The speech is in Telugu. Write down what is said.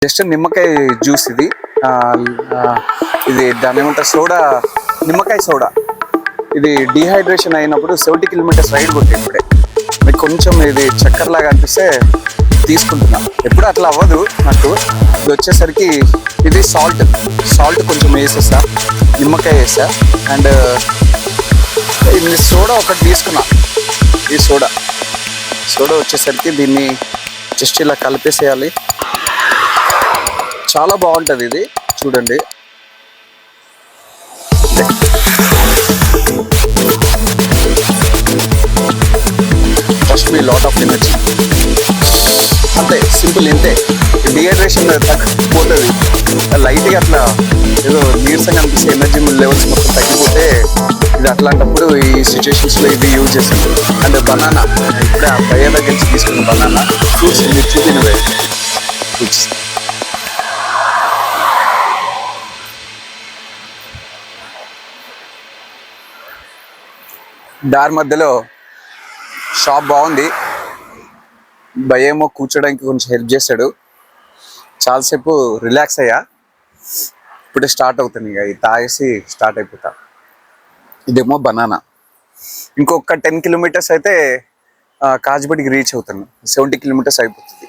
జస్ట్ నిమ్మకాయ జ్యూస్ ఇది. ఇది దాని ఏమంటారు, సోడా, నిమ్మకాయ సోడా. ఇది డీహైడ్రేషన్ అయినప్పుడు 70 కిలోమీటర్స్ రైడ్ కొట్టే ఇప్పుడే. మీకు కొంచెం ఇది చక్కెరలాగా అనిపిస్తే తీసుకుంటున్నా. ఎప్పుడు అట్లా అవ్వదు నాకు. ఇది వచ్చేసరికి ఇది సాల్ట్ కొంచెం వేసేసా, నిమ్మకాయ వేసా. అండ్ ఇది సోడా ఒకటి తీసుకున్నా. ఈ సోడా వచ్చేసరికి దీన్ని జస్ట్ ఇలా కలిపేసేయాలి. చాలా బాగుంటుంది ఇది, చూడండి. First me lot of energy, అంతే సింపుల్. ఇంతే, డిహైడ్రేషన్ తగ్గిపోతుంది. లైట్గా అట్లా ఏదో నీరసంగా అనిపిస్తే ఎనర్జీ లెవెల్స్ మొత్తం తగ్గిపోతే ఇది అట్లాంటప్పుడు ఈ సిచ్యువేషన్స్లో ఇది యూజ్ చేస్తుంది. అండ్ బనానా, ఇప్పుడే ఆ భయ దగ్గర నుంచి తీసుకున్న బనానా ఫ్రూట్స్ మీరు చూపినవే ఫ్రూట్స్. దారి మధ్యలో షాప్ బాగుంది. భయేమో కూర్చోడానికి కొంచెం హెల్ప్ చేశాడు. చాలాసేపు రిలాక్స్ అయ్యా. ఇప్పుడే స్టార్ట్ అవుతుంది, ఇక ఇది తాగేసి స్టార్ట్ అయిపోతా. ఇదేమో బనానా. ఇంకొక 10 కిలోమీటర్స్ అయితే కాజ్బడికి రీచ్ అవుతాను. 70 కిలోమీటర్స్ అయిపోతుంది.